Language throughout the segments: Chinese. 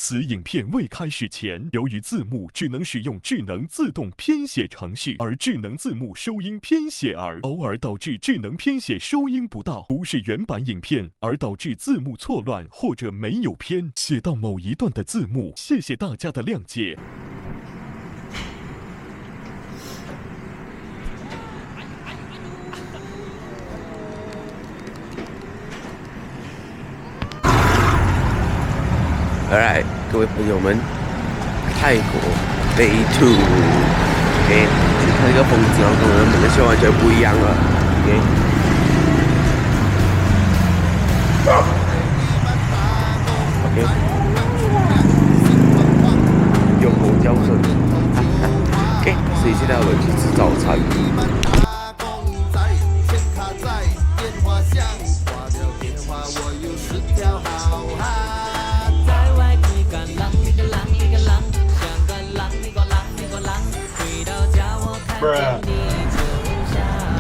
此影片未开始前，由于字幕只能使用智能自动编写程序，而智能字幕收音编写偶尔导致智能编写收音不到，不是原版影片，而导致字幕错乱或者没有编写到某一段的字幕。谢谢大家的谅解。Alright， 各位朋友们，泰国 Day 2，OK， 去看这个风景跟我们马来西亚完全不一样了，OK， 有狗叫声，OK， 所以现在我们去吃早餐。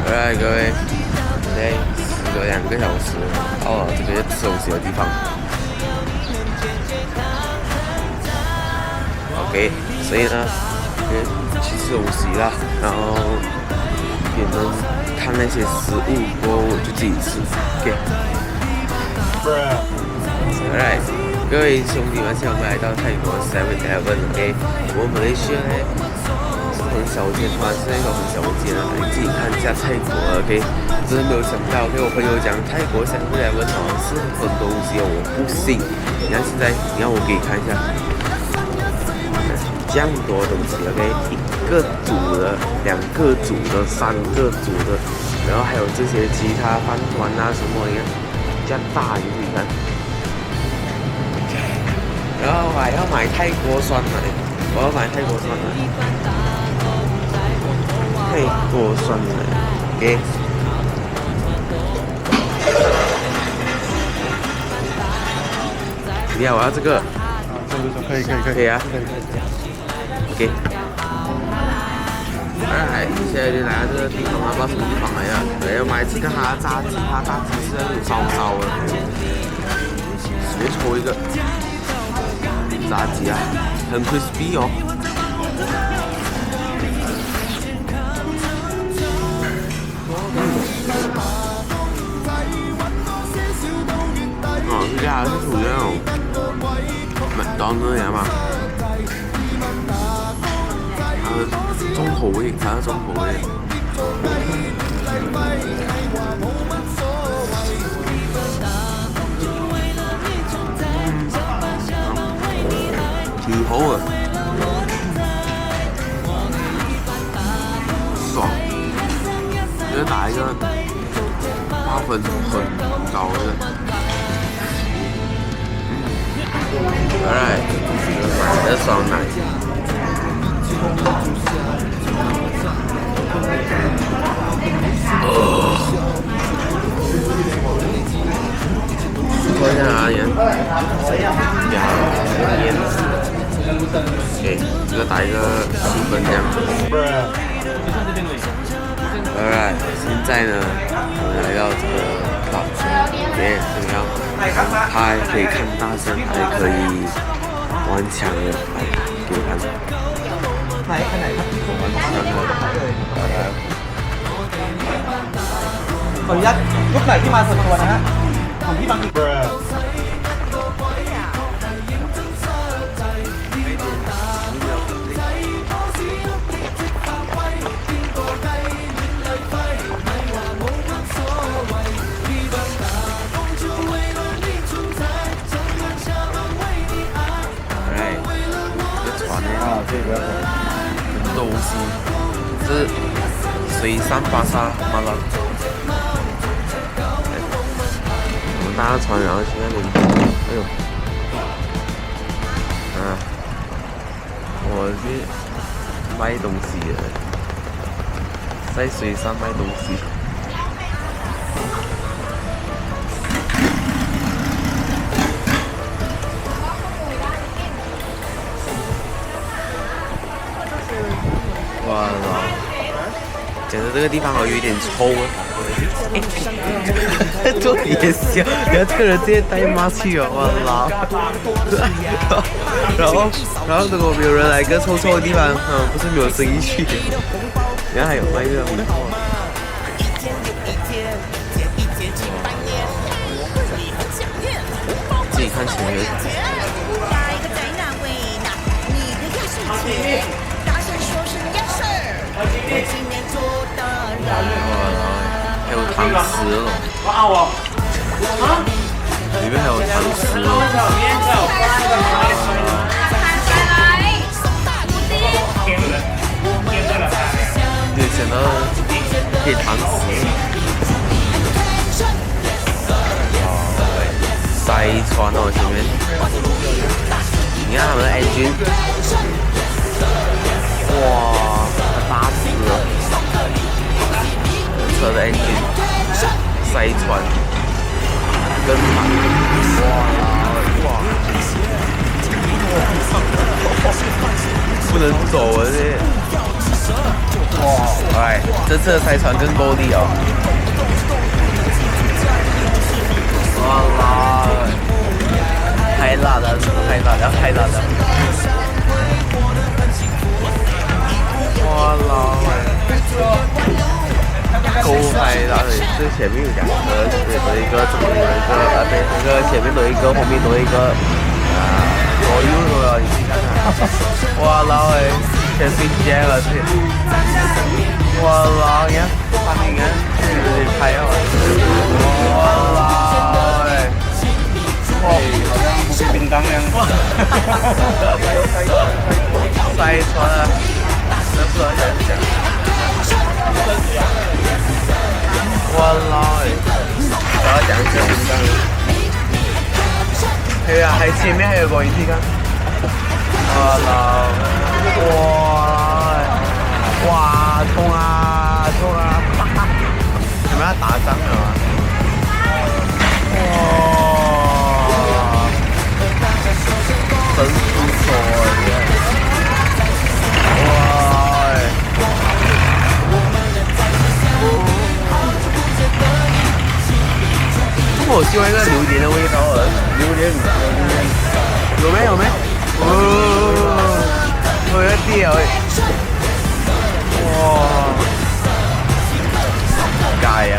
Alright， 各位，现在时隔2个小时到了这个吃东西的地方。OK， 所以呢，去吃东西啦，然后给你们看那些食物，过后我就自己吃。OK。Alright， 各位兄弟们，现在我们来到泰国 7-Eleven，OK， 我们马来西亚呢。很小间，突然是那个很小间啊！你自己看一下泰国 ，OK， 真的没有想到 ，OK， 我朋友讲泰国7-Eleven好像是很多东西哦，我不信。你看现在，你看我给你看一下，这样多东西 ，OK， 1个组的、2个组的、3个组的，然后还有这些其他饭团啊什么，你看这样大，你看。然后我还要买泰国酸奶，我要买泰国酸奶。泰国酸奶 ，OK。你好，我要这个。可以啊。OK。哎，现在就来到这个地方啊，不知道什么地方来啊？对，要买这个哈炸鸡，哈炸鸡是那种烧烧的，随便抽一个炸鸡啊，很 crispy 哦。这家还是属于那种麦当劳的嘛，它是重口味，它是重口味。挺好的，爽，就是打一个8分很高的。Alright， 买的酸奶。喝一下啊盐，盐，OK， 这个打一个7分这样。Alright， 现在呢，我们来到这个 club， 怎么样？它还可以看大声，还可以玩枪的，来给我看。玩枪的，ขออนุญาตยุคไหนที่มาส่วนตัวนะฮะของพี่บางที很多东西，是水上巴沙马拉，我们搭船然后去那边，哎呦，我去卖东西的，在水上卖东西。哇，觉得这个地方有一点臭啊。做也笑，然后这个人直接带骂去了，我操！然后如果没有人来一个臭臭的地方，不是没有生意去。然后还有卖这个米货。自己看前面。还有糖丝了，里面还有糖丝了。没想到可以糖丝。塞船哦，前面，你看他们的 engine， 哇，大死了！车的 engine 塞船，跟满，哇，不能走啊这！哇，哎，这次的塞船更够力哦！哇，太辣了，太辣了，太辣了！哇啦！够嗨啦！这前面有两个，对，多一个，这边有一个，对，这个前面多一个，后面多一个，左右都有，你去看看。哇啦喂，全飞机了这！哇啦，你看，你看，这拍啊！哇啦喂！好像不是便当一样。塞船啊！能不能讲？哇啦！我要讲一下便当。对啊，还前面还有个，你去看。哇啦！哇！冲啊！冲啊！你们要打仗了吗？哇！真不错耶！哇！我喜欢一个榴莲的味道啊！榴莲，有没有没？我的屌哎！哇！解啊！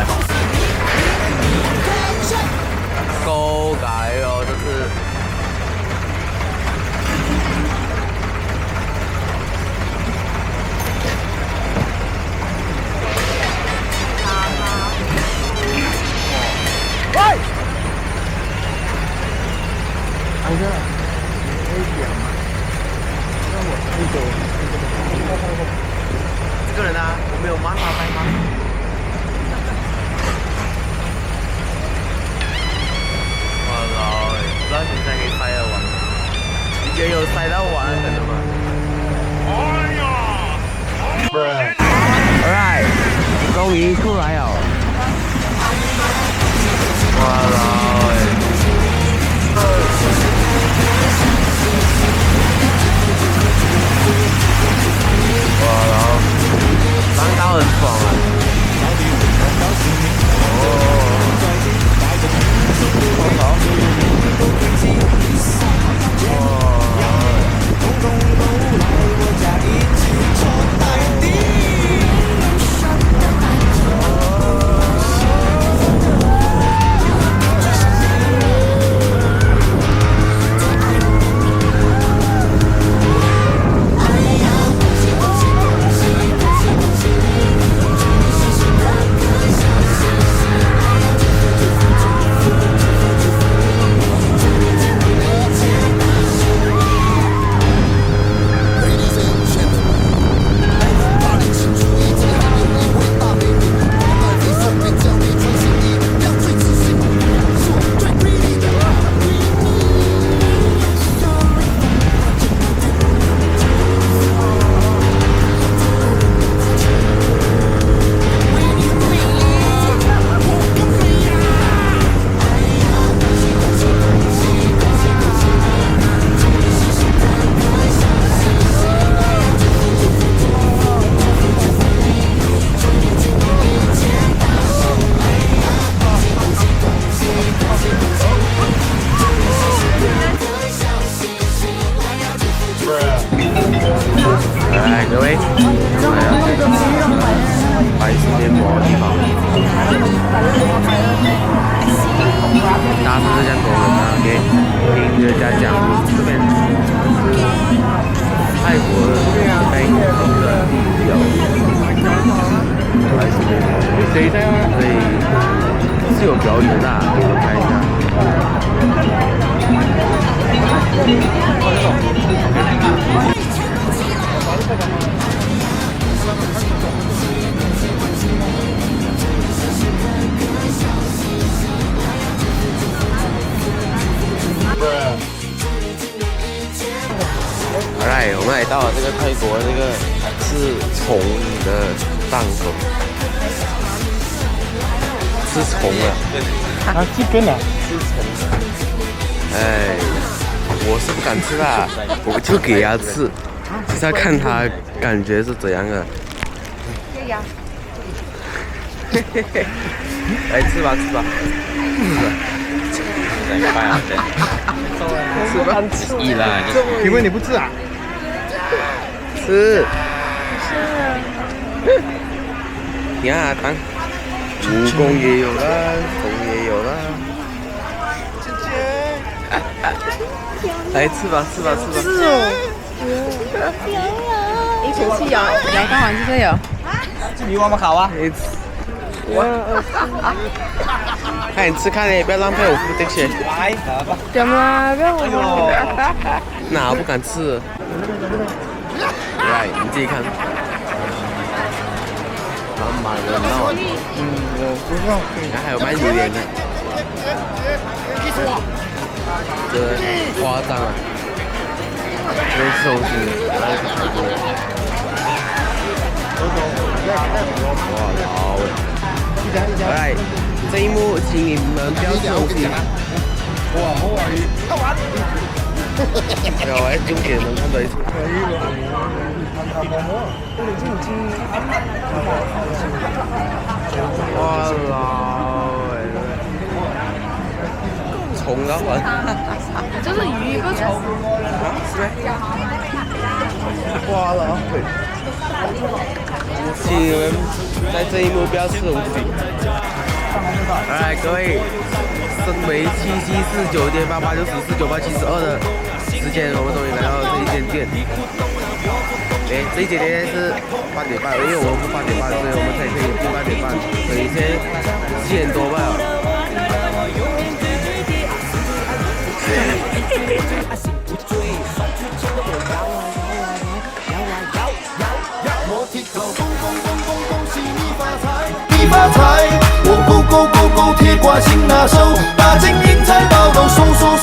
高解哦，这是。喂！哎呀，危险吗？让我这个人啊，我没有办法拍吗？我操！不知道现在可以拍得完吗？你觉得有塞到完可能吗？Alright， 终于出来了。哇操！哇操！刚刚很爽啊！来，各位，来啊！白色面膜的地方，大致是这样多人啊。OK， 听人家讲，这边是泰国的北方的地标，白色面膜，所以是有表演的，给你们看一下。Alright， 我们来到了这个泰国这个吃虫的档口，吃虫啊！啊，这边啊，吃虫。哎，我是不敢吃啦，我就给他吃，就是要看他感觉是怎样的。嘿嘿嘿，来吃吧吃吧。吃吧，意啦，因为你不吃啊？吃。你看啊，当蜈蚣也有了，虫也有了。来吃吧吃吧吃吧。是哦。一口气咬干完就这有。你挖吗烤啊？看你吃看你不要浪费我付这些。来，来吧。怎么啦？不要我。哪不敢吃？来，你自己看。满人哦。不知道。你看还有卖榴莲的。这夸张啊！这寿司，哇老来，这一幕请你们不要休息。哇，好啊！有哎，终点能看到一次。哇老哎！虫啊！就是鱼一个虫。是呗。哇了！请你们在这一幕不要吃东西。来，各位，身为774酒店88944872的时间，我们终于来到这一间店。哎，这一间店是8点半，因为我们不8点半，所以我们才可以进8点半，等于现在7点多半了。你发财，我勾勾勾勾铁挂心拿手，大金银财宝都收收。